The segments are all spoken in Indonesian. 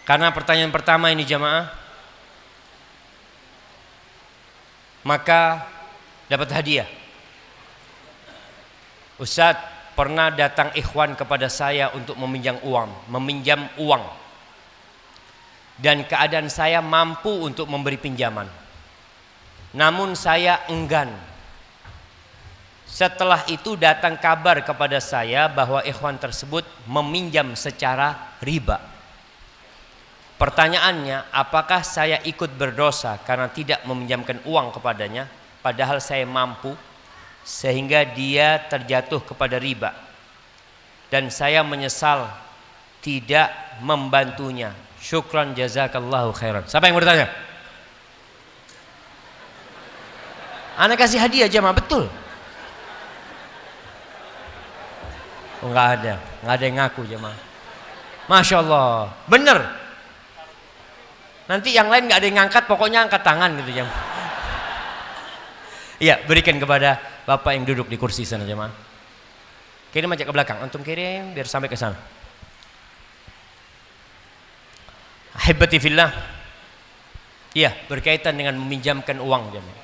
Karena pertanyaan pertama ini jamaah, maka dapat hadiah. Ustaz, pernah datang ikhwan kepada saya untuk meminjam uang. Dan keadaan saya mampu untuk memberi pinjaman. Namun saya enggan. Setelah itu datang kabar kepada saya bahwa ikhwan tersebut meminjam secara riba. Pertanyaannya, apakah saya ikut berdosa karena tidak meminjamkan uang kepadanya padahal saya mampu, sehingga dia terjatuh kepada riba, dan saya menyesal tidak membantunya. Syukran jazakallahu khairan. Siapa yang bertanya? Ana kasih hadiah jamaah, betul? Oh, nggak ada yang ngaku jamaah. Masya Allah, bener. Nanti yang lain nggak ada yang ngangkat, pokoknya angkat tangan gitu jamaah. Iya, berikan kepada bapak yang duduk di kursi sana jamaah. Kirim aja ke belakang, antum kirim biar sampai ke sana. Ahibati fillah. Iya, berkaitan dengan meminjamkan uang jamaah.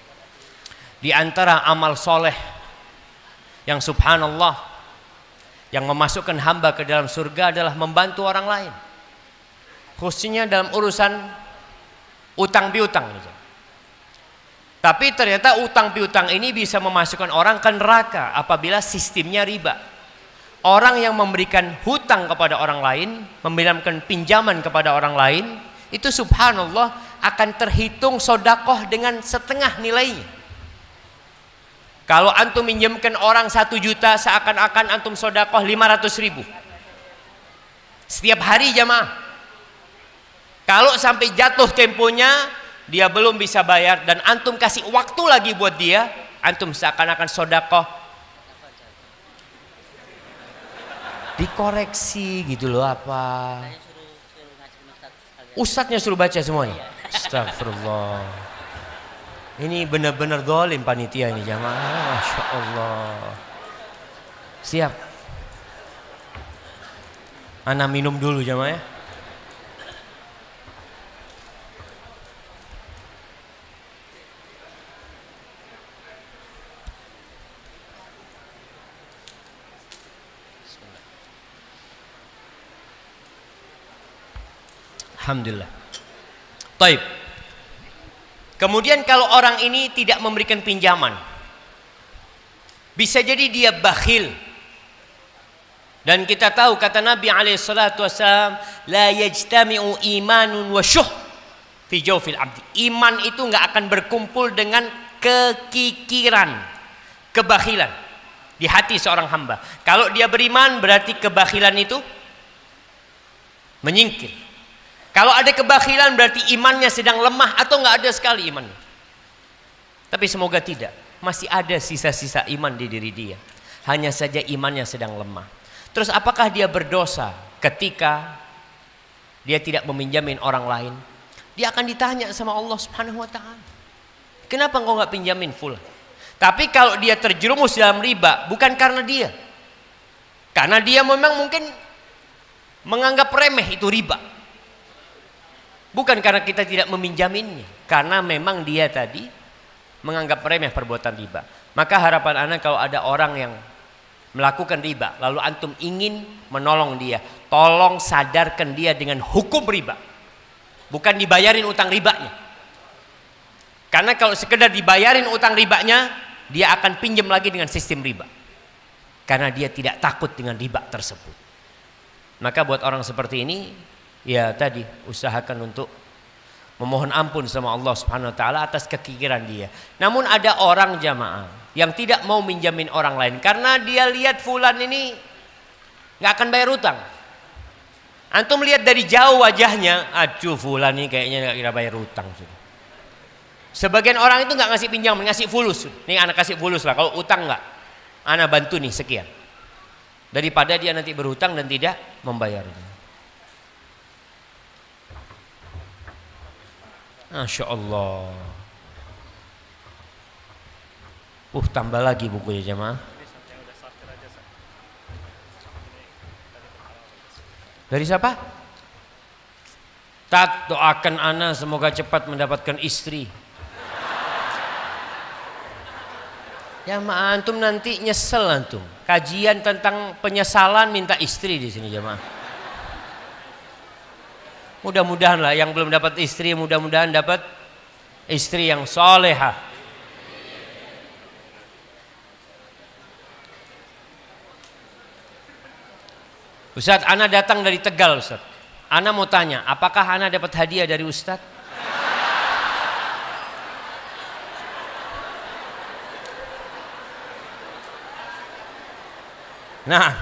Di antara amal soleh yang subhanallah yang memasukkan hamba ke dalam surga adalah membantu orang lain, khususnya dalam urusan utang piutang. Tapi ternyata utang piutang ini bisa memasukkan orang ke neraka apabila sistemnya riba. Orang yang memberikan hutang kepada orang lain, memberikan pinjaman kepada orang lain, itu subhanallah akan terhitung sodakoh dengan setengah nilainya. Kalau antum minjamkan orang 1 juta, seakan-akan antum sodakoh 500.000 setiap hari jamaah. Kalau sampai jatuh temponya dia belum bisa bayar dan antum kasih waktu lagi buat dia, antum seakan-akan sodakoh dikoreksi gitu loh. Apa ustadznya suruh baca semuanya? Astagfirullah, ini benar-benar zalim panitia ini jamaah. Masya Allah. Siap, ana minum dulu jamaah ya. Alhamdulillah. Taib. Kemudian kalau orang ini tidak memberikan pinjaman, bisa jadi dia bakhil. Dan kita tahu kata Nabi SAW, la yajtami'u imanun wa syuh fi jawfil abdi. Iman itu nggak akan berkumpul dengan kekikiran, kebakhilan di hati seorang hamba. Kalau dia beriman berarti kebakhilan itu menyingkir. Kalau ada kebakhilan berarti imannya sedang lemah atau nggak ada sekali iman. Tapi semoga tidak, masih ada sisa-sisa iman di diri dia. Hanya saja imannya sedang lemah. Terus apakah dia berdosa ketika dia tidak meminjamin orang lain? Dia akan ditanya sama Allah Subhanahu wa taala. Kenapa engkau nggak pinjamin fulan? Tapi kalau dia terjerumus dalam riba, bukan karena dia. Karena dia memang mungkin menganggap remeh itu riba. Bukan karena kita tidak meminjaminnya, karena memang dia tadi menganggap remeh perbuatan riba. Maka harapan Anda kalau ada orang yang melakukan riba, lalu antum ingin menolong dia, tolong sadarkan dia dengan hukum riba. Bukan dibayarin utang ribanya. Karena kalau sekedar dibayarin utang ribanya, dia akan pinjam lagi dengan sistem riba. Karena dia tidak takut dengan riba tersebut. Maka buat orang seperti ini, ya tadi usahakan untuk memohon ampun sama Allah Subhanahu wa taala atas kekikiran dia. Namun ada orang jamaah yang tidak mau minjamin orang lain karena dia lihat fulan ini nggak akan bayar utang. Antum lihat dari jauh wajahnya, aduh fulan ini kayaknya nggak kira bayar utang. Sebagian orang itu nggak ngasih pinjaman, ngasih fulus. Nih anak kasih fulus lah, kalau utang nggak, anak bantu nih sekian. Daripada dia nanti berhutang dan tidak membayarnya. Masya Allah. Tambah lagi bukunya jemaah. Dari siapa? Tat, doakan ana semoga cepat mendapatkan istri. Ya ma antum nanti nyesel antum. Kajian tentang penyesalan minta istri di sini jemaah. Mudah-mudahan lah yang belum dapat istri, mudah-mudahan dapat istri yang solehah. Ustadz, ana datang dari Tegal Ustadz. Ana mau tanya, apakah ana dapat hadiah dari Ustadz? Nah,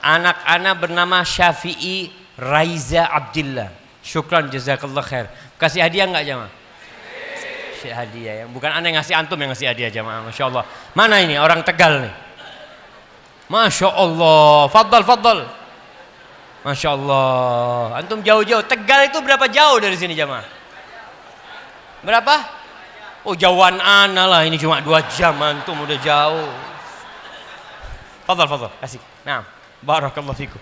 anak ana bernama Syafi'i Raiza Abdillah. Syukran jazakallah khair. Kasih hadiah enggak jamaah? Hadiah ya. Bukan ana yang ngasih, antum yang ngasih hadiah jamaah. Masya Allah. Mana ini orang Tegal nih? Masya Allah. Faddal, faddal. Masya Allah. Antum jauh-jauh. Tegal itu berapa jauh dari sini jamaah? Berapa? Oh jauhan ana lah. Ini cuma 2 jam. Antum udah jauh. Faddal, faddal. Kasih. Nah. Barakallahu fikum.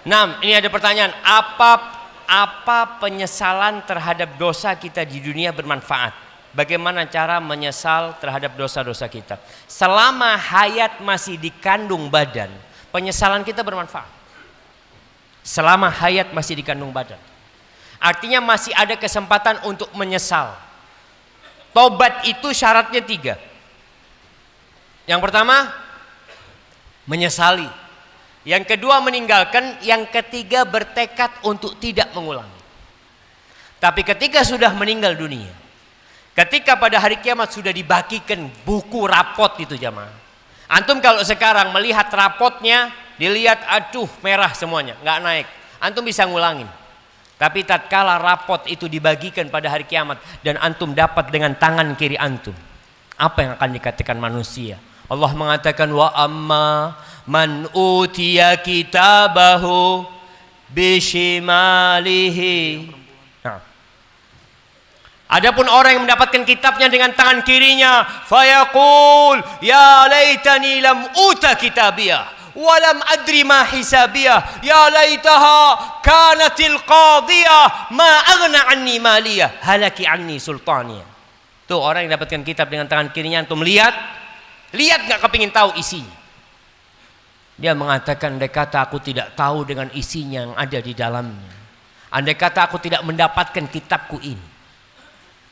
Nah, ini ada pertanyaan. Apa penyesalan terhadap dosa kita di dunia bermanfaat? Bagaimana cara menyesal terhadap dosa-dosa kita? Selama hayat masih dikandung badan, penyesalan kita bermanfaat. Selama hayat masih dikandung badan. Artinya masih ada kesempatan untuk menyesal. Tobat itu syaratnya 3. Yang pertama, menyesali. Yang kedua, meninggalkan. Yang ketiga, bertekad untuk tidak mengulangi. Tapi ketika sudah meninggal dunia, ketika pada hari kiamat sudah dibagikan buku rapot itu jamaah. Antum kalau sekarang melihat rapotnya, dilihat aduh merah semuanya, nggak naik. Antum bisa ngulangin. Tapi tatkala rapot itu dibagikan pada hari kiamat dan antum dapat dengan tangan kiri antum, apa yang akan dikatakan manusia? Allah mengatakan wa amma man utiya kitabahu bishimalihi. Nah. Adapun orang yang mendapatkan kitabnya dengan tangan kirinya, fayaqul ya laitani lam uta kitabiyah walam adri ma hisabiyah ya laitaha kanatil qadiyah ma aghna anni maliyah halaki anni sultaniyah. Tuh orang yang dapatkan kitab dengan tangan kirinya, antum lihat nggak kepingin tahu isinya. Dia mengatakan, andai kata aku tidak tahu dengan isinya yang ada di dalamnya, andai kata aku tidak mendapatkan kitabku ini.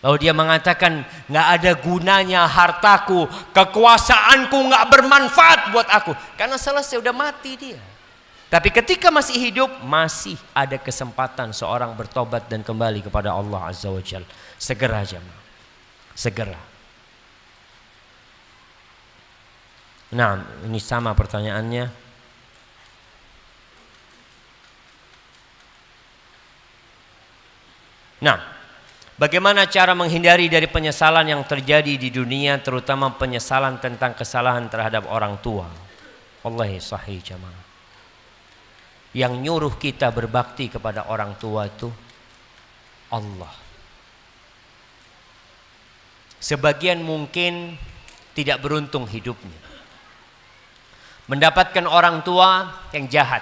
Lalu dia mengatakan, nggak ada gunanya hartaku, kekuasaanku nggak bermanfaat buat aku, karena selesai udah mati dia. Tapi ketika masih hidup, masih ada kesempatan seorang bertobat dan kembali kepada Allah Azza wa Jalla. Segera jemaah, segera. Nah, ini sama pertanyaannya. Nah, bagaimana cara menghindari dari penyesalan yang terjadi di dunia, terutama penyesalan tentang kesalahan terhadap orang tua? Wallahi sahih jamaah. Yang nyuruh kita berbakti kepada orang tua itu Allah. Sebagian mungkin tidak beruntung hidupnya, mendapatkan orang tua yang jahat,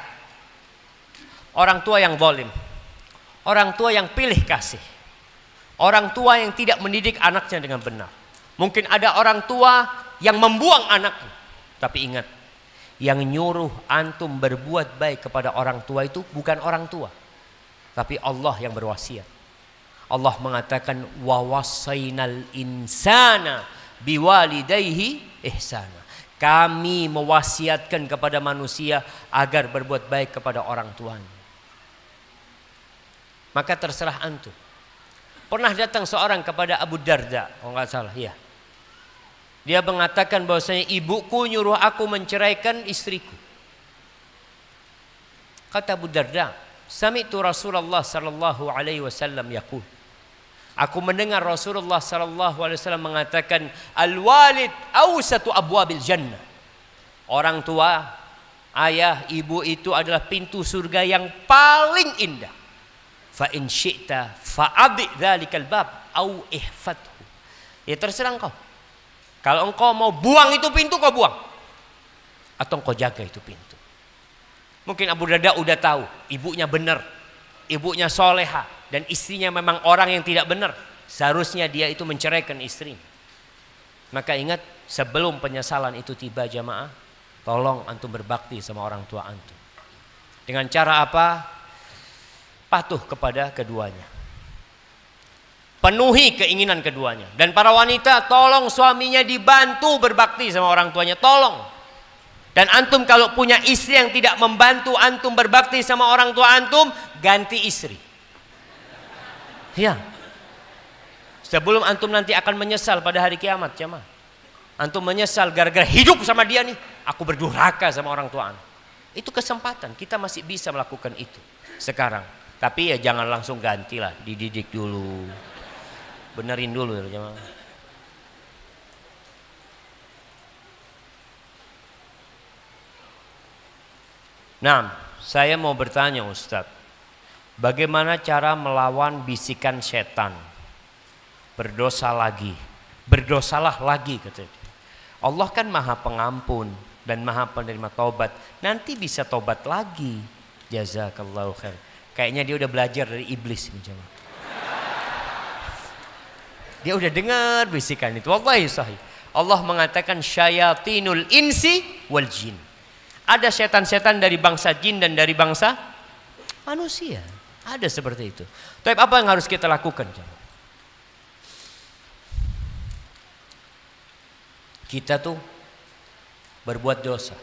orang tua yang zalim, orang tua yang pilih kasih, orang tua yang tidak mendidik anaknya dengan benar. Mungkin ada orang tua yang membuang anaknya. Tapi ingat, yang nyuruh antum berbuat baik kepada orang tua itu bukan orang tua, tapi Allah yang berwasiat. Allah mengatakan wa wassainal insana biwalidayhi ihsana. Kami mewasiatkan kepada manusia agar berbuat baik kepada orang tuanya. Maka terserah antum. Pernah datang seorang kepada Abu Darda, kalau nggak salah, ya. Dia mengatakan bahwasanya ibuku nyuruh aku menceraikan istriku. Kata Abu Darda, sami'tu Rasulullah sallallahu alaihi wasallam yaqul. Aku mendengar Rasulullah sallallahu alaihi wasallam mengatakan, al-walid awsatu abwabil jannah. Orang tua, ayah, ibu itu adalah pintu surga yang paling indah. Fa in syi'ta fa'adhi dzalikal bab au ihfathu. Ya terserah engkau. Kalau engkau mau buang itu pintu, kau buang. Atau engkau jaga itu pintu. Mungkin Abu Darda udah tahu, ibunya benar. Ibunya soleha. Dan istrinya memang orang yang tidak benar. Seharusnya dia itu menceraikan istrinya. Maka ingat, sebelum penyesalan itu tiba jamaah, tolong antum berbakti sama orang tua antum. Dengan cara apa? Patuh kepada keduanya. Penuhi keinginan keduanya. Dan para wanita, tolong suaminya dibantu berbakti sama orang tuanya. Tolong. Dan antum kalau punya istri yang tidak membantu antum berbakti sama orang tua antum, ganti istri. Ya. Sebelum antum nanti akan menyesal pada hari kiamat, jemaah. Antum menyesal gara-gara hidup sama dia nih. Aku berdurhaka sama orang tua antum. Itu kesempatan. Kita masih bisa melakukan itu sekarang. Tapi ya jangan langsung gantilah. Dididik dulu. Benerin dulu ya jemaah. Nah, saya mau bertanya Ustaz, bagaimana cara melawan bisikan setan? Berdosa lagi, berdosalah lagi katanya. Allah kan maha pengampun dan maha penerima taubat. Nanti bisa taubat lagi. Jazakallahu khair. Kayaknya dia udah belajar dari iblis nih jemaah. Dia udah dengar bisikan itu. Wallahi sahih. Allah mengatakan syayatinul insi wal jin. Ada setan-setan dari bangsa jin dan dari bangsa manusia. Ada seperti itu. Tapi apa yang harus kita lakukan? Kita tuh berbuat dosa.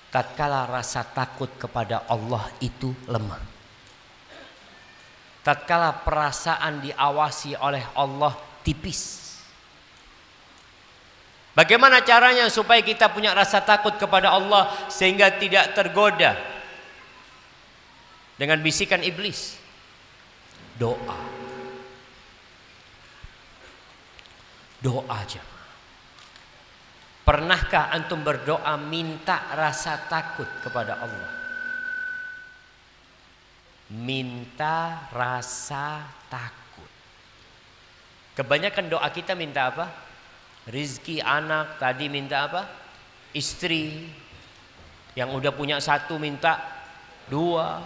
Tatkala rasa takut kepada Allah itu lemah. Tatkala perasaan diawasi oleh Allah tipis. Bagaimana caranya supaya kita punya rasa takut kepada Allah sehingga tidak tergoda dengan bisikan iblis? Doa. Doa aja. Pernahkah antum berdoa minta rasa takut kepada Allah? Minta rasa takut. Kebanyakan doa kita minta apa? Rizki, anak. Tadi minta apa? Istri. Yang udah punya satu minta dua.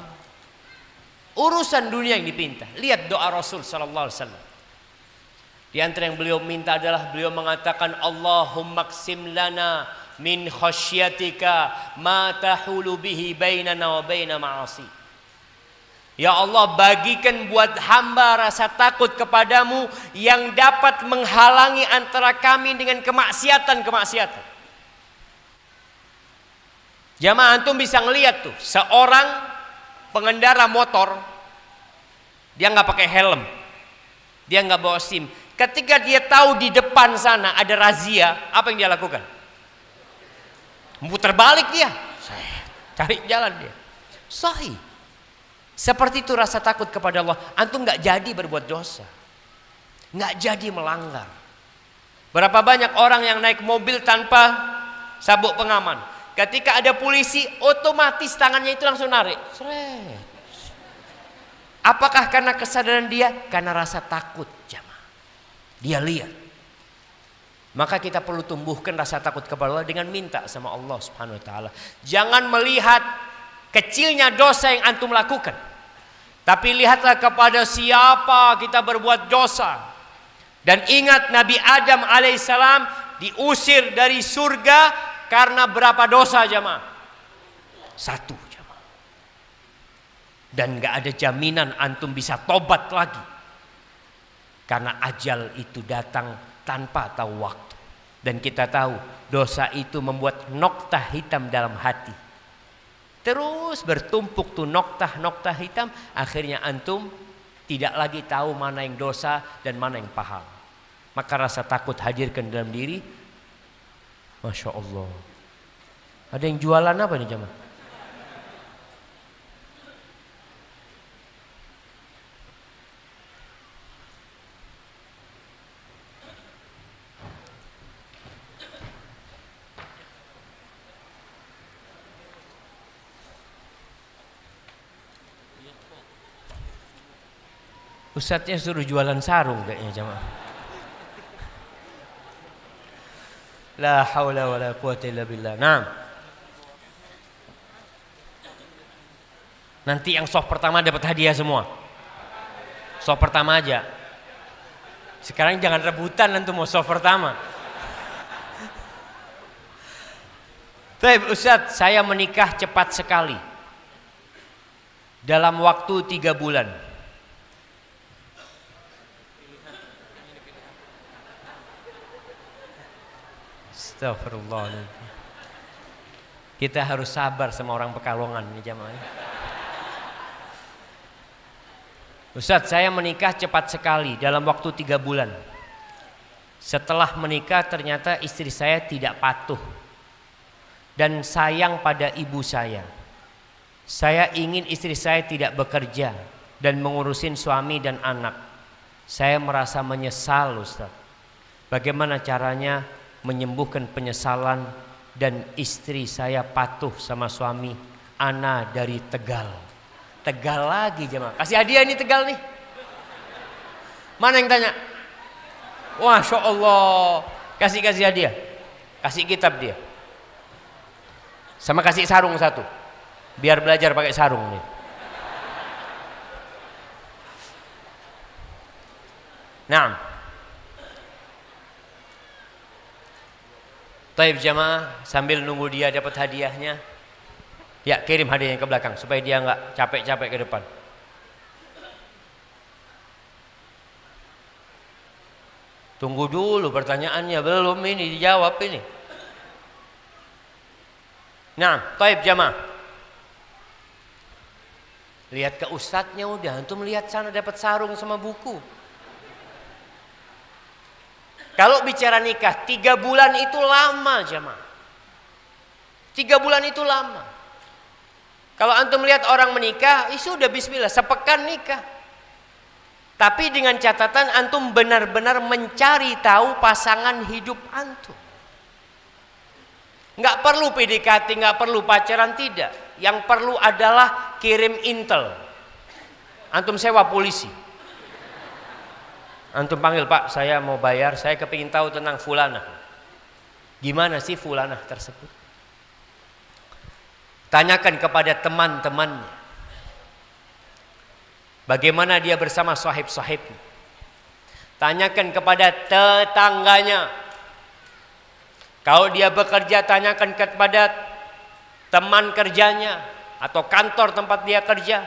Urusan dunia yang dipinta. Lihat doa Rasul sallallahu alaihi wasallam. Di antara yang beliau minta adalah beliau mengatakan Allahumma qsim lana min khasyatika ma tahulu bihi bainana wa baina ma'asi. Ya Allah, bagikan buat hamba rasa takut kepadamu yang dapat menghalangi antara kami dengan kemaksiatan-kemaksiatan. Jamaah antum bisa ngelihat tuh, seorang pengendara motor, dia nggak pakai helm, dia nggak bawa SIM. Ketika dia tahu di depan sana ada razia, apa yang dia lakukan? Muter balik dia, cari jalan dia. Sahih. Seperti itu rasa takut kepada Allah. Antum nggak jadi berbuat dosa, nggak jadi melanggar. Berapa banyak orang yang naik mobil tanpa sabuk pengaman. Ketika ada polisi, otomatis tangannya itu langsung narik. Seret. Apakah karena kesadaran dia? Karena rasa takut, jamaah. Dia lihat. Maka kita perlu tumbuhkan rasa takut kepada Allah dengan minta sama Allah Subhanahu wa taala. Jangan melihat kecilnya dosa yang antum lakukan. Tapi lihatlah kepada siapa kita berbuat dosa. Dan ingat Nabi Adam alaihissalam diusir dari surga karena berapa dosa jamaah? 1 jamaah. Dan gak ada jaminan antum bisa tobat lagi. Karena ajal itu datang tanpa tahu waktu. Dan kita tahu dosa itu membuat noktah hitam dalam hati. Terus bertumpuk tuh noktah-noktah hitam. Akhirnya antum tidak lagi tahu mana yang dosa dan mana yang pahala. Maka rasa takut hadirkan dalam diri. Masya Allah. Ada yang jualan apa nih jemaah? Ustadznya suruh jualan sarung kayaknya jemaah. La haula wala quwwata illa billah. Nah. Nanti yang soft pertama dapat hadiah semua. Soft pertama aja. Sekarang jangan rebutan nanti mau soft pertama. Baik Ustaz, saya menikah cepat sekali. Dalam waktu 3 bulan. Astagfirullahaladzim. Kita harus sabar sama orang Pekalongan nih jamaah. Ustaz, saya menikah cepat sekali dalam waktu 3 bulan. Setelah menikah ternyata istri saya tidak patuh dan sayang pada ibu saya. Saya ingin istri saya tidak bekerja dan mengurusin suami dan anak. Saya merasa menyesal Ustaz. Bagaimana caranya menyembuhkan penyesalan dan istri saya patuh sama suami? Ana dari Tegal. Tegal lagi jemaah. Kasih hadiah nih Tegal nih. Mana yang tanya? Masya Allah. Kasih hadiah. Kasih kitab dia. Sama kasih sarung satu. Biar belajar pakai sarung nih. Nah. Taib jamaah, sambil nunggu dia dapat hadiahnya. Ya, kirim hadiahnya ke belakang supaya dia nggak capek-capek ke depan. Tunggu dulu pertanyaannya, belum ini dijawab ini. Nah, taib jamaah. Lihat ke ustadznya udah, antum lihat sana dapat sarung sama buku. Kalau bicara nikah, 3 bulan itu lama jamaah. 3 bulan itu lama. Kalau antum melihat orang menikah, sudah bismillah, sepekan nikah. Tapi dengan catatan antum benar-benar mencari tahu pasangan hidup antum. Nggak perlu PDKT, nggak perlu pacaran, tidak. Yang perlu adalah kirim intel. Antum sewa polisi. Antum panggil, Pak, saya mau bayar, saya kepingin tahu tentang fulanah. Gimana sih fulanah tersebut? Tanyakan kepada teman-temannya. Bagaimana dia bersama sahib-sahibnya. Tanyakan kepada tetangganya. Kalau dia bekerja, tanyakan kepada teman kerjanya atau kantor tempat dia kerja.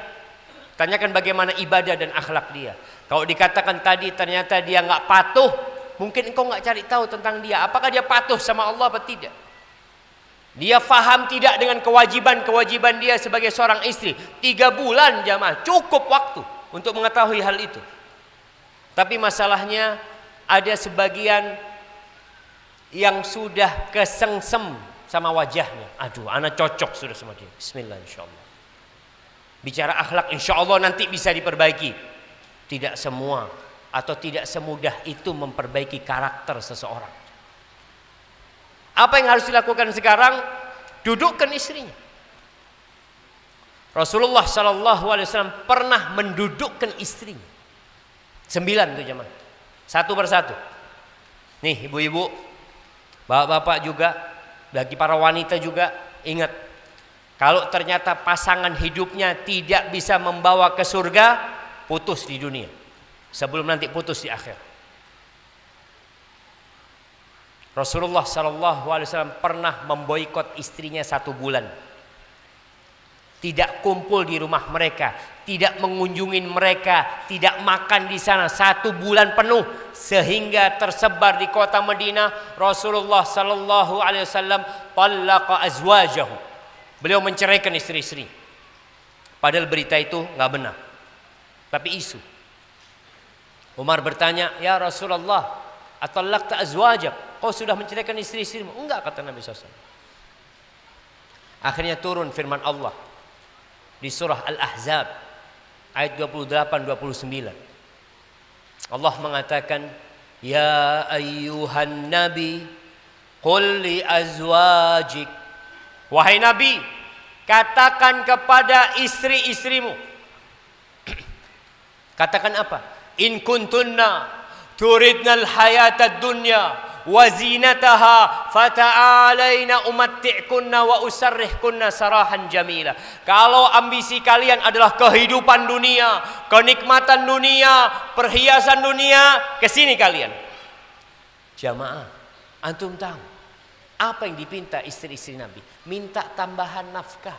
Tanyakan bagaimana ibadah dan akhlak dia. Kalau dikatakan tadi ternyata dia nggak patuh, mungkin engkau nggak cari tahu tentang dia. Apakah dia patuh sama Allah atau tidak? Dia faham tidak dengan kewajiban-kewajiban dia sebagai seorang istri. 3 bulan jamaah, cukup waktu untuk mengetahui hal itu. Tapi masalahnya ada sebagian yang sudah kesengsem sama wajahnya. Aduh, anak cocok sudah sama dia. Bismillah insyaallah. Bicara akhlak insyaallah nanti bisa diperbaiki. Tidak semua atau tidak semudah itu memperbaiki karakter seseorang. Apa yang harus dilakukan sekarang? Dudukkan istrinya. Rasulullah SAW pernah mendudukkan istrinya. 9 tuh jemaah. Satu persatu. Nih ibu-ibu, bapak-bapak juga, bagi para wanita juga, ingat. Kalau ternyata pasangan hidupnya tidak bisa membawa ke surga, putus di dunia. Sebelum nanti putus di akhir. Rasulullah SAW pernah memboikot istrinya 1 bulan. Tidak kumpul di rumah mereka, tidak mengunjungi mereka, tidak makan di sana 1 bulan penuh, sehingga tersebar di kota Madinah. Rasulullah SAW talaqa azwajahu. Beliau menceraikan istri-istri. Padahal berita itu nggak benar, tapi isu. Umar bertanya, ya Rasulullah, atallaqta azwajak? Kau sudah menceraikan istri-istrimu? Enggak, kata Nabi SAW. Akhirnya turun firman Allah di surah Al-Ahzab ayat 28-29. Allah mengatakan, ya ayyuhan nabi qul li azwajik. Wahai Nabi, katakan kepada istri-istrimu. Katakan apa? In kuntunna turidnal hayatad dunya wa zinataha fata'alaina umatti'kunna wa usarrihkunna sarahan jamila. Kalau ambisi kalian adalah kehidupan dunia, kenikmatan dunia, perhiasan dunia, kesini kalian. Jamaah, antum tahu apa yang dipinta istri-istri Nabi? Minta tambahan nafkah.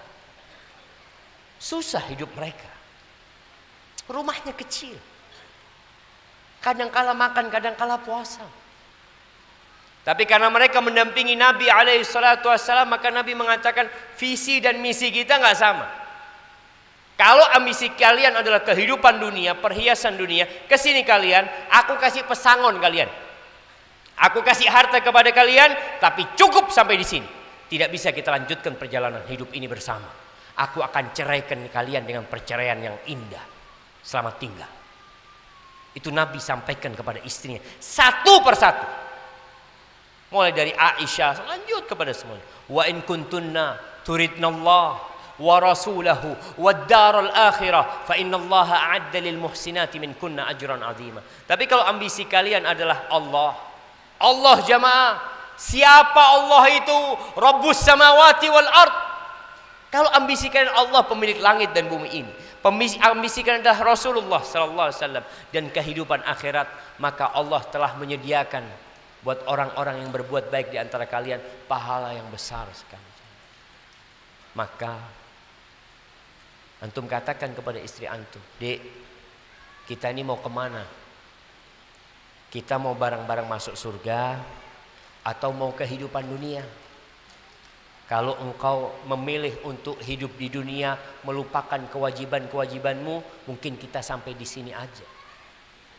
Susah hidup mereka. Rumahnya kecil. Kadang kala makan, kadang kala puasa. Tapi karena mereka mendampingi Nabi SAW, maka Nabi mengatakan visi dan misi kita nggak sama. Kalau ambisi kalian adalah kehidupan dunia, perhiasan dunia, kesini kalian, aku kasih pesangon kalian. Aku kasih harta kepada kalian, tapi cukup sampai di sini. Tidak bisa kita lanjutkan perjalanan hidup ini bersama. Aku akan ceraikan kalian dengan perceraian yang indah. Selamat tinggal. Itu Nabi sampaikan kepada istrinya satu persatu. Mulai dari Aisyah lanjut kepada semuanya. Wa in kuntunna turidnallah wa rasulahu wad daral akhirah fa innallaha a'adda lil muhsinati minkunna ajran 'azima. Tapi kalau ambisi kalian adalah Allah. Allah jamaah, siapa Allah itu? Rabbus samawati wal ard. Kalau ambisi kalian Allah pemilik langit dan bumi ini, ambisi kalian adalah Rasulullah sallallahu alaihi wasallam dan kehidupan akhirat, maka Allah telah menyediakan buat orang-orang yang berbuat baik di antara kalian pahala yang besar sekali. Maka antum katakan kepada istri antum, "Dek, kita ini mau kemana? Kita mau bareng-bareng masuk surga atau mau kehidupan dunia?" Kalau engkau memilih untuk hidup di dunia, melupakan kewajiban-kewajibanmu, mungkin kita sampai di sini aja.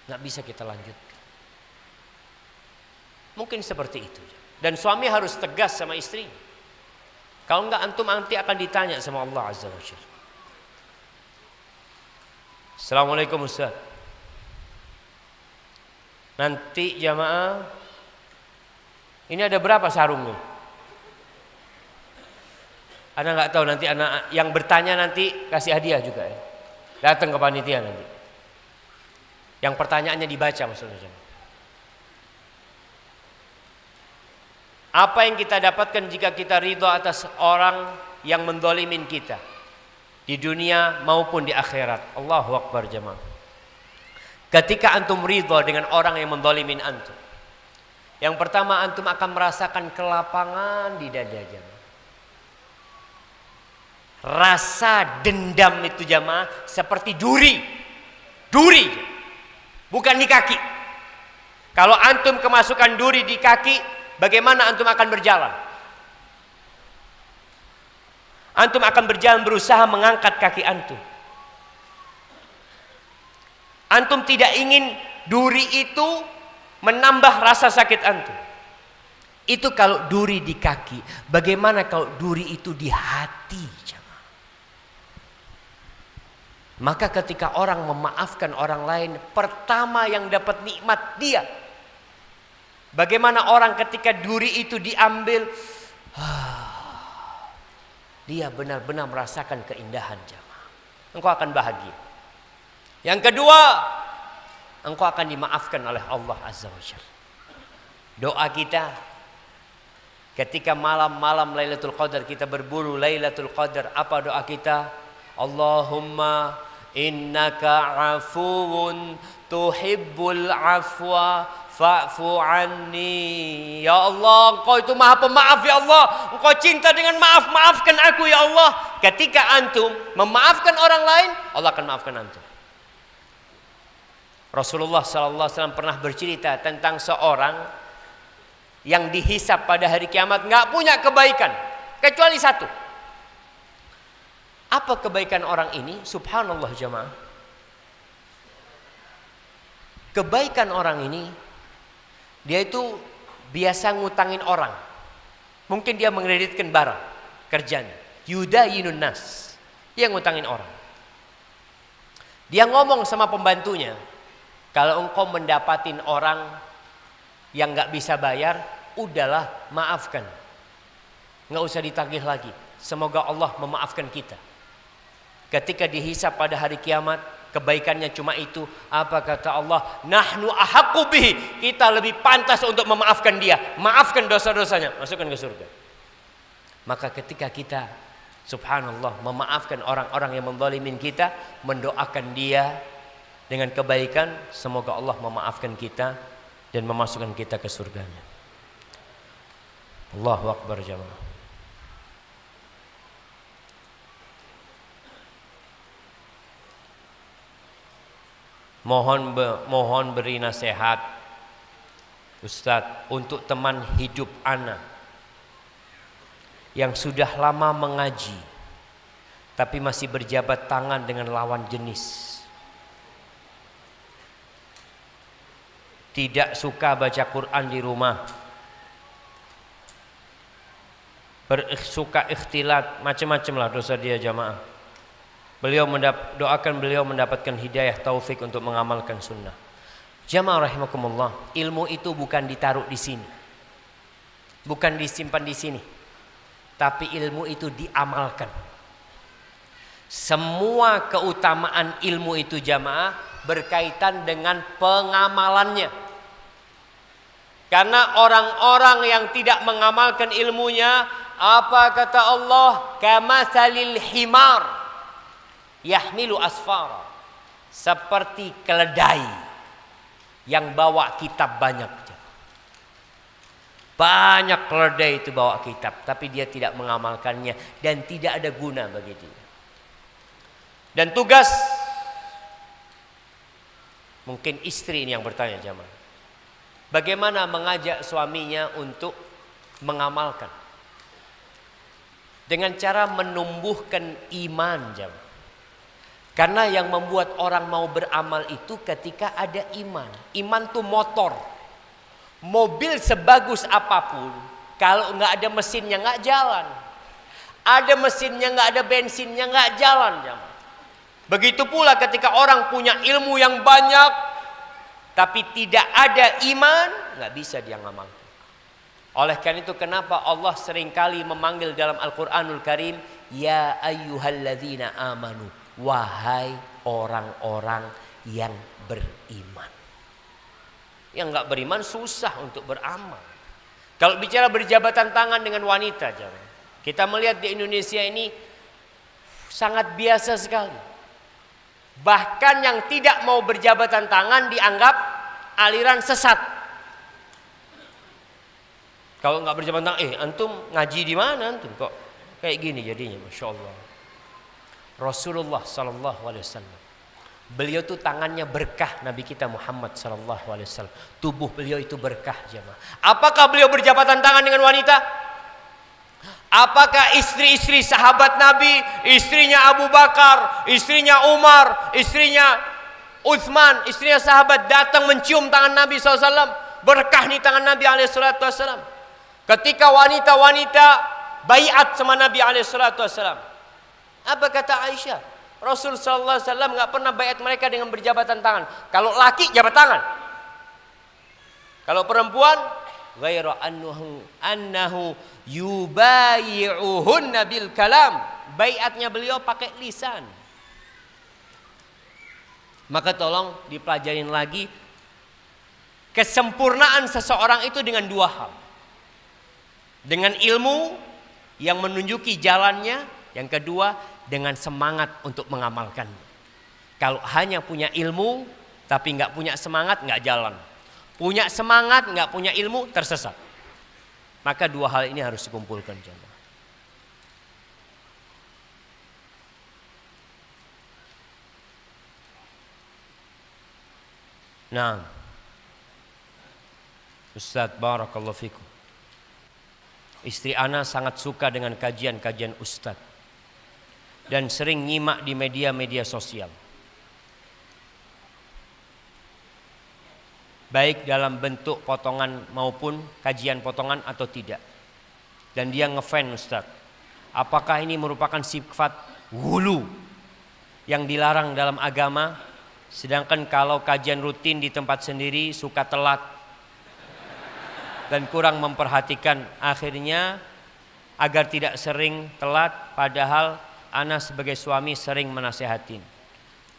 Nggak bisa kita lanjutkan. Mungkin seperti itu. Dan suami harus tegas sama istri. Kalau enggak, antum nanti akan ditanya sama Allah Azza wa Jalla. Assalamualaikum Ustaz. Nanti jamaah, ini ada berapa sarungnya? Anak nggak tahu, nanti anak yang bertanya nanti kasih hadiah juga ya. Datang ke panitia nanti. Yang pertanyaannya dibaca maksudnya. Apa yang kita dapatkan jika kita ridho atas orang yang mendolimin kita di dunia maupun di akhirat? Allahu Akbar jemaah. Ketika antum ridho dengan orang yang mendolimin antum, yang pertama antum akan merasakan kelapangan di dada jemaah. Rasa dendam itu jamaah seperti duri, bukan di kaki. Kalau antum kemasukan duri di kaki, bagaimana antum akan berjalan? Antum akan berjalan berusaha mengangkat kaki antum. Antum tidak ingin duri itu menambah rasa sakit antum. Itu kalau duri di kaki. Bagaimana kalau duri itu di hati? Maka ketika orang memaafkan orang lain, pertama yang dapat nikmat dia. Bagaimana orang ketika duri itu diambil, dia benar-benar merasakan keindahan jamaah. Engkau akan bahagia. Yang kedua, engkau akan dimaafkan oleh Allah Azza wa Jalla. Doa kita ketika malam-malam Lailatul Qadar, kita berburu Lailatul Qadar, apa doa kita? Allahumma innaka afuwun tuhibbul afwa fa'fu anni. Ya Allah, engkau itu maha pemaaf ya Allah. Engkau cinta dengan maaf, maafkan aku ya Allah. Ketika antum memaafkan orang lain, Allah akan maafkan antum. Rasulullah SAW pernah bercerita tentang seorang yang dihisab pada hari kiamat nggak punya kebaikan kecuali satu. Apa kebaikan orang ini? Subhanallah jamaah. Kebaikan orang ini, dia itu biasa ngutangin orang. Mungkin dia mengkreditkan barang kerjanya. Yudayinun nas. Dia ngutangin orang. Dia ngomong sama pembantunya, kalau engkau mendapatin orang yang nggak bisa bayar, udahlah maafkan. Nggak usah ditagih lagi. Semoga Allah memaafkan kita. Ketika dihisab pada hari kiamat, kebaikannya cuma itu. Apa kata Allah? Nahnu ahaqqu bihi. Kita lebih pantas untuk memaafkan dia. Maafkan dosa-dosanya, masukkan ke surga. Maka ketika kita subhanallah memaafkan orang-orang yang menzalimin kita, mendoakan dia dengan kebaikan, semoga Allah memaafkan kita dan memasukkan kita ke surganya. Allahu Akbar jamaah. Mohon beri nasihat Ustadz untuk teman hidup ana yang sudah lama mengaji tapi masih berjabat tangan dengan lawan jenis. Tidak suka baca Quran di rumah, suka ikhtilat, macam-macam lah dosa dia jamaah. Doakan beliau mendapatkan hidayah taufik untuk mengamalkan sunnah. Jamaah rahimakumullah, ilmu itu bukan ditaruh di sini, bukan disimpan di sini, tapi ilmu itu diamalkan. Semua keutamaan ilmu itu jamaah berkaitan dengan pengamalannya. Karena orang-orang yang tidak mengamalkan ilmunya, apa kata Allah? Kamatsalil himar yahmilu asfara, seperti keledai yang bawa kitab banyak. Banyak keledai itu bawa kitab, tapi dia tidak mengamalkannya dan tidak ada guna bagi dia. Dan tugas, mungkin istri ini yang bertanya jamaah, bagaimana mengajak suaminya untuk mengamalkan dengan cara menumbuhkan iman jamaah. Karena yang membuat orang mau beramal itu ketika ada iman. Iman tuh motor. Mobil sebagus apapun, kalau nggak ada mesinnya nggak jalan. Ada mesinnya nggak ada bensinnya nggak jalan. Begitu pula ketika orang punya ilmu yang banyak, tapi tidak ada iman, nggak bisa dia ngamalkan. Oleh karena itu kenapa Allah seringkali memanggil dalam Al-Quranul Karim, ya ayyuhalladzina amanu. Wahai orang-orang yang beriman. Yang nggak beriman susah untuk beramal. Kalau bicara berjabatan tangan dengan wanita, kita melihat di Indonesia ini sangat biasa sekali. Bahkan yang tidak mau berjabatan tangan dianggap aliran sesat. Kalau nggak berjabatan tangan, antum ngaji di mana antum kok kayak gini jadinya, masya Allah. Rasulullah sallallahu alaihi wasallam, beliau tuh tangannya berkah. Nabi kita Muhammad sallallahu alaihi wasallam, tubuh beliau itu berkah jemaah. Apakah beliau berjabatan tangan dengan wanita? Apakah istri-istri sahabat Nabi, istrinya Abu Bakar, istrinya Umar, istrinya Utsman, istrinya sahabat datang mencium tangan Nabi SAW? Berkah nih tangan Nabi SAW. Ketika wanita-wanita baiat sama Nabi SAW, apa kata Aisyah? Rasul sallallahu alaihi wasallam enggak pernah baiat mereka dengan berjabatan tangan. Kalau laki jabat tangan. Kalau perempuan ghairu annahu yubayi'uhunna bil kalam. Baiatnya beliau pakai lisan. Maka tolong dipelajarin lagi kesempurnaan seseorang itu dengan dua hal. Dengan ilmu yang menunjuki jalannya, yang kedua dengan semangat untuk mengamalkan. Kalau hanya punya ilmu tapi nggak punya semangat, nggak jalan. Punya semangat nggak punya ilmu, tersesat. Maka dua hal ini harus dikumpulkan jemaah. Nah, Ustaz barakallahu fikum, istri ana sangat suka dengan kajian-kajian Ustaz dan sering nyimak di media-media sosial, baik dalam bentuk potongan maupun kajian potongan atau tidak. Dan dia ngefans Ustaz. Apakah ini merupakan sifat ghulu yang dilarang dalam agama? Sedangkan kalau kajian rutin di tempat sendiri suka telat dan kurang memperhatikan, akhirnya agar tidak sering telat, padahal ana sebagai suami sering menasehatin.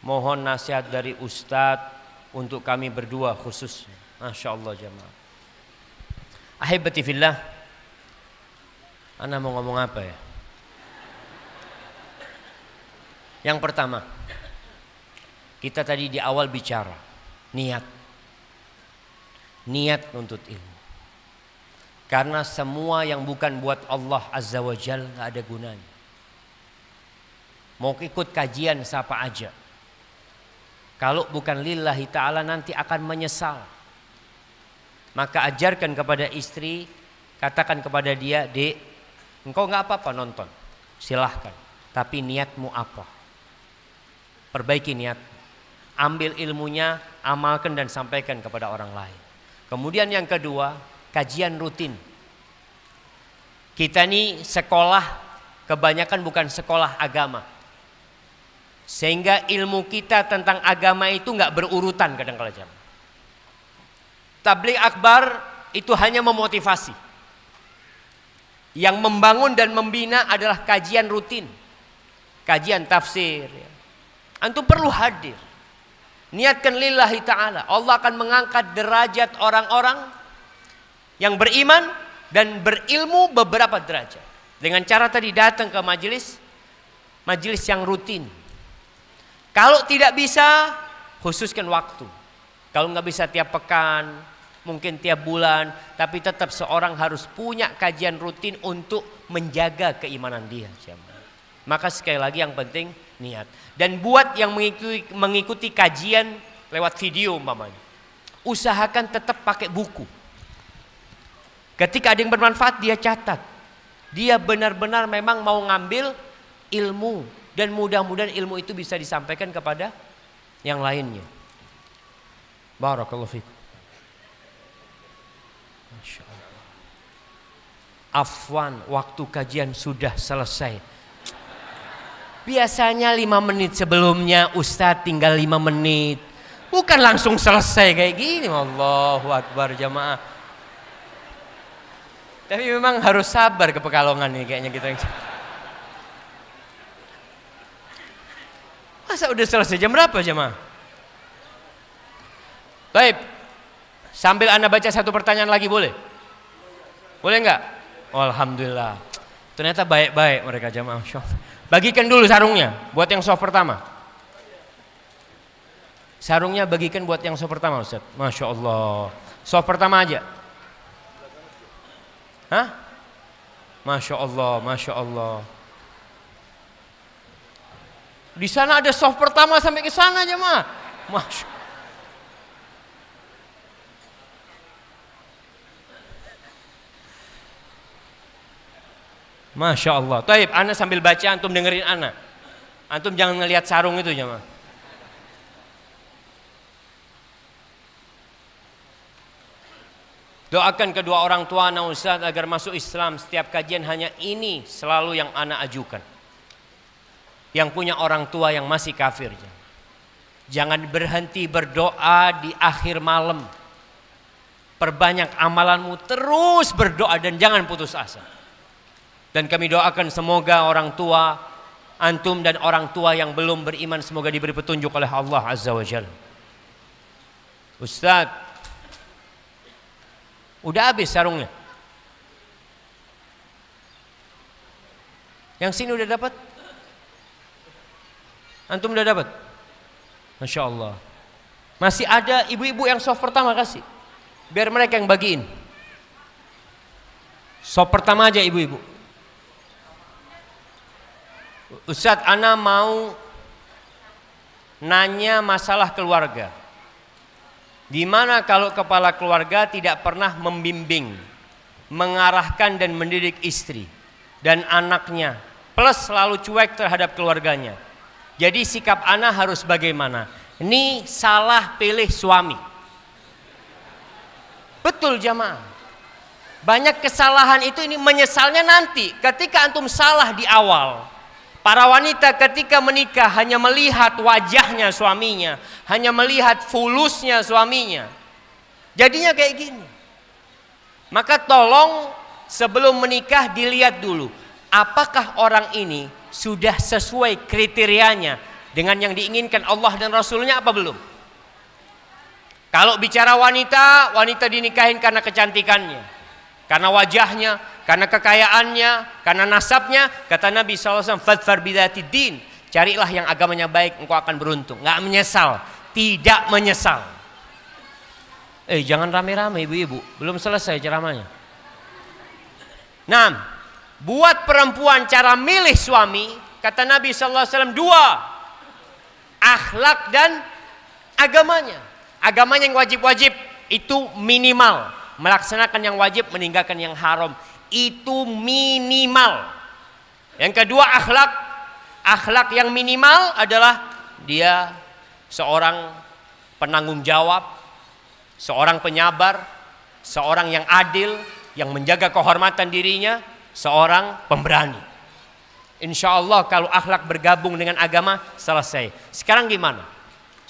Mohon nasihat dari Ustadz untuk kami berdua khusus. Masya Allah jamaah. Ahibati fillah, ana mau ngomong apa ya? Yang pertama, kita tadi di awal bicara niat untuk ilmu. Karena semua yang bukan buat Allah Azza wa Jalla gak ada gunanya. Mau ikut kajian siapa aja, kalau bukan lillahi ta'ala nanti akan menyesal. Maka ajarkan kepada istri, katakan kepada dia, "Dek, engkau gak apa-apa nonton, silahkan, tapi niatmu apa? Perbaiki niat, ambil ilmunya, amalkan dan sampaikan kepada orang lain." Kemudian yang kedua, kajian rutin. Kita ini sekolah kebanyakan bukan sekolah agama, sehingga ilmu kita tentang agama itu nggak berurutan kadang-kadang. Tabligh akbar itu hanya memotivasi. Yang membangun dan membina adalah kajian rutin, kajian tafsir. Antum perlu hadir. Niatkan lillahi ta'ala. Allah akan mengangkat derajat orang-orang yang beriman dan berilmu beberapa derajat. Dengan cara tadi datang ke majelis yang rutin. Kalau tidak bisa, khususkan waktu. Kalau nggak bisa tiap pekan, mungkin tiap bulan, tapi tetap seorang harus punya kajian rutin untuk menjaga keimanan dia. Maka sekali lagi yang penting niat. Dan buat yang mengikuti kajian lewat video umpamanya, usahakan tetap pakai buku. Ketika ada yang bermanfaat dia catat. Dia benar-benar memang mau ngambil ilmu. Dan mudah-mudahan ilmu itu bisa disampaikan kepada yang lainnya. Barakallahu fikum. Masya Allah. Afwan, waktu kajian sudah selesai. Biasanya 5 menit sebelumnya Ustadz tinggal 5 menit. Bukan langsung selesai kayak gini. Allahu Akbar jamaah. Tapi memang harus sabar ke Pekalongan nih kayaknya kita. Masa udah selesai jam berapa jemaah? Baik. Sambil Anda baca satu pertanyaan lagi boleh? Boleh enggak? Oh, alhamdulillah. Ternyata baik-baik mereka jemaah. Bagikan dulu sarungnya buat yang soft pertama. Sarungnya bagikan buat yang soft pertama Ustaz. Masya Allah. Soft pertama aja. Hah? Masya Allah, Masya Allah. Di sana ada soft pertama sampai ke sana aja mah. Masya Allah. Taib, Ana sambil baca, antum dengerin Ana. Antum jangan ngelihat sarung itu jemaah. Doakan kedua orang tua Ana Ustaz agar masuk Islam. Setiap kajian hanya ini selalu yang Ana ajukan. Yang punya orang tua yang masih kafir. Jangan berhenti berdoa di akhir malam. Perbanyak amalanmu, terus berdoa dan jangan putus asa. Dan kami doakan semoga orang tua antum dan orang tua yang belum beriman semoga diberi petunjuk oleh Allah Azza wa Jalla. Ustaz, udah habis sarungnya? Yang sini udah dapat? Antum udah dapat? Masya Allah. Masih ada ibu-ibu yang soft pertama kasih. Biar mereka yang bagiin. Soft pertama aja ibu-ibu. Ustadz, Ana mau nanya masalah keluarga. Di mana kalau kepala keluarga tidak pernah membimbing, mengarahkan dan mendidik istri dan anaknya, plus selalu cuek terhadap keluarganya. Jadi sikap Ana harus bagaimana? Ini salah pilih suami. Betul jamaah. Banyak kesalahan itu ini menyesalnya nanti ketika antum salah di awal. Para wanita ketika menikah hanya melihat wajahnya suaminya, hanya melihat fulusnya suaminya. Jadinya kayak gini. Maka tolong sebelum menikah dilihat dulu, apakah orang ini sudah sesuai kriterianya dengan yang diinginkan Allah dan Rasulnya apa belum? Kalau bicara wanita, wanita dinikahin karena kecantikannya, karena wajahnya, karena kekayaannya, karena nasabnya. Kata Nabi SAW, fadfar bidzatid din, carilah yang agamanya baik, engkau akan beruntung. Nggak menyesal, tidak menyesal. Jangan rame-rame ibu-ibu, belum selesai ceramahnya. Nah, buat perempuan cara milih suami, kata Nabi SAW, dua, akhlak dan agamanya. Agamanya yang wajib-wajib itu minimal, melaksanakan yang wajib, meninggalkan yang haram, itu minimal. Yang kedua akhlak. Akhlak yang minimal adalah dia seorang penanggung jawab, seorang penyabar, seorang yang adil, yang menjaga kehormatan dirinya, seorang pemberani. Insya Allah kalau akhlak bergabung dengan agama, selesai. Sekarang gimana?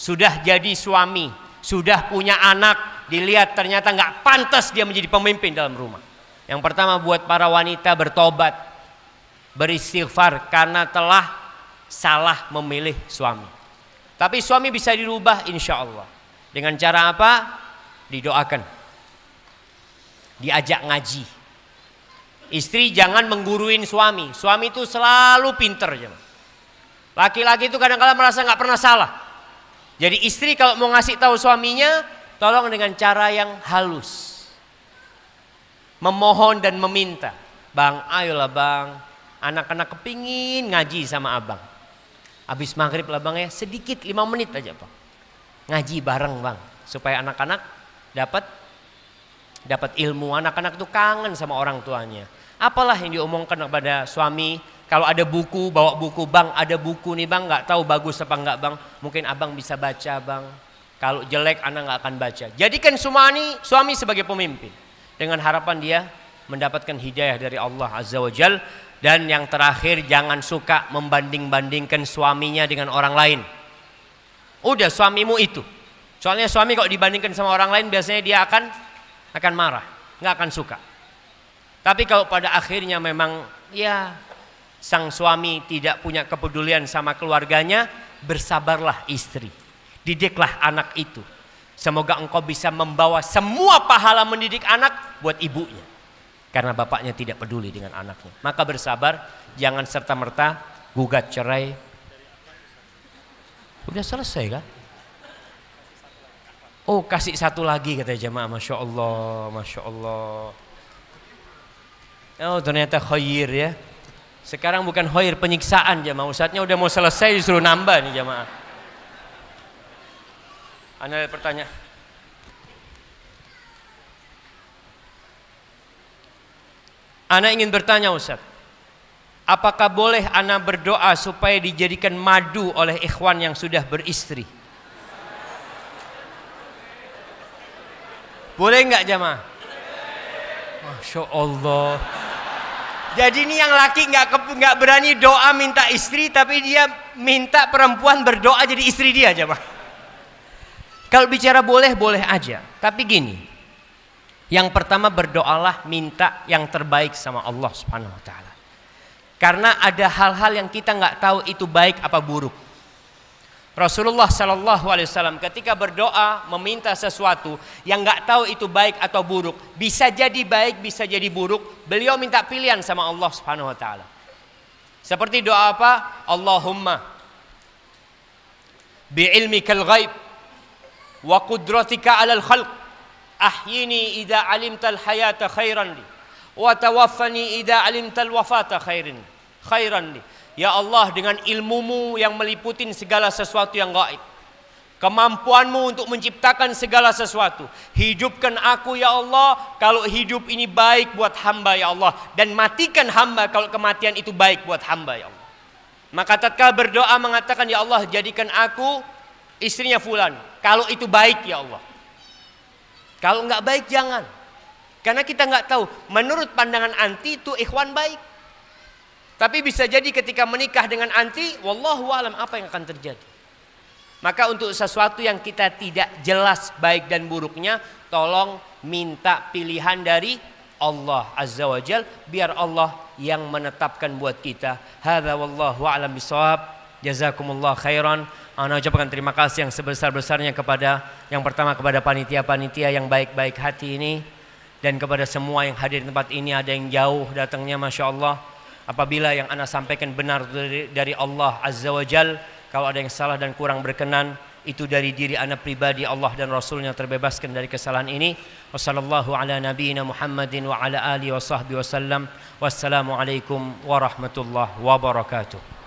Sudah jadi suami, sudah punya anak, dilihat ternyata nggak pantas dia menjadi pemimpin dalam rumah. Yang pertama, buat para wanita bertobat, beristighfar karena telah salah memilih suami. Tapi suami bisa dirubah insya Allah. Dengan cara apa? Didoakan, diajak ngaji. Istri jangan mengguruin suami. Suami itu selalu pinter. Laki-laki itu kadang-kadang merasa nggak pernah salah. Jadi istri kalau mau ngasih tahu suaminya, tolong dengan cara yang halus, memohon dan meminta. Bang, ayolah bang, anak-anak kepingin ngaji sama abang. Habis maghrib lah bang ya, sedikit 5 menit aja bang, ngaji bareng bang, supaya anak-anak dapat ilmu. Anak-anak itu kangen sama orang tuanya. Apalah yang diomongkan kepada suami. Kalau ada buku, bawa buku. Bang, ada buku nih bang, nggak tahu bagus apa enggak bang, mungkin abang bisa baca bang. Kalau jelek anak nggak akan baca. Jadikan suami sebagai pemimpin, dengan harapan dia mendapatkan hidayah dari Allah Azza wa Jal. Dan yang terakhir, jangan suka membanding-bandingkan suaminya dengan orang lain. Udah suamimu itu. Soalnya suami kalau dibandingkan sama orang lain, biasanya dia akan marah, nggak akan suka. Tapi kalau pada akhirnya memang ya sang suami tidak punya kepedulian sama keluarganya, bersabarlah istri, didiklah anak itu. Semoga engkau bisa membawa semua pahala mendidik anak buat ibunya, karena bapaknya tidak peduli dengan anaknya. Maka bersabar, jangan serta-merta gugat cerai. Udah selesai kan? Oh, kasih satu lagi kata jemaah. Masya Allah, Masya Allah. Oh, ternyata khair ya. Sekarang bukan khair, penyiksaan jemaah. Ustadznya udah mau selesai disuruh nambah nih jemaah. Anda bertanya. Ana ingin bertanya Ustaz, apakah boleh ana berdoa supaya dijadikan madu oleh ikhwan yang sudah beristri? Boleh enggak jamaah? Masya Allah. Jadi ini yang laki nggak berani doa minta istri, tapi dia minta perempuan berdoa jadi istri dia jamaah. Kalau bicara boleh aja, tapi gini. Yang pertama, berdoalah minta yang terbaik sama Allah Subhanahu wa taala. Karena ada hal-hal yang kita nggak tahu itu baik apa buruk. Rasulullah sallallahu alaihi wasallam ketika berdoa meminta sesuatu yang nggak tahu itu baik atau buruk, bisa jadi baik, bisa jadi buruk, beliau minta pilihan sama Allah Subhanahu wa taala. Seperti doa apa? Allahumma bi'ilmikal ghaib wa qudratika 'alal khalq ahyini idza 'alimtal hayata khairan li wa tawaffani idza 'alimtal wafata khairan li. Ya Allah, dengan ilmumu yang meliputin segala sesuatu yang gaib, kemampuanmu untuk menciptakan segala sesuatu, hidupkan aku ya Allah kalau hidup ini baik buat hamba ya Allah, dan matikan hamba kalau kematian itu baik buat hamba ya Allah. Maka tatkala berdoa mengatakan ya Allah jadikan aku istrinya fulan kalau itu baik ya Allah, kalau enggak baik jangan. Karena kita enggak tahu, menurut pandangan anti itu ikhwan baik, tapi bisa jadi ketika menikah dengan anti, wallahu alam apa yang akan terjadi. Maka untuk sesuatu yang kita tidak jelas baik dan buruknya, tolong minta pilihan dari Allah Azza wa Jal, biar Allah yang menetapkan buat kita. Hadza wallahu a'lam bishawab. Jazakumullah khairan. Ana ucapkan terima kasih yang sebesar-besarnya kepada yang pertama kepada panitia-panitia yang baik-baik hati ini, dan kepada semua yang hadir di tempat ini. Ada yang jauh datangnya, Masya Allah. Apabila yang ana sampaikan benar dari Allah Azza wa Jal, kalau ada yang salah dan kurang berkenan, itu dari diri ana pribadi. Allah dan Rasulnya terbebaskan dari kesalahan ini. Wassallallahu ala nabiyyina Muhammadin wa ala alihi wa sahbihi wasallam. Wassalamualaikum warahmatullahi wabarakatuh.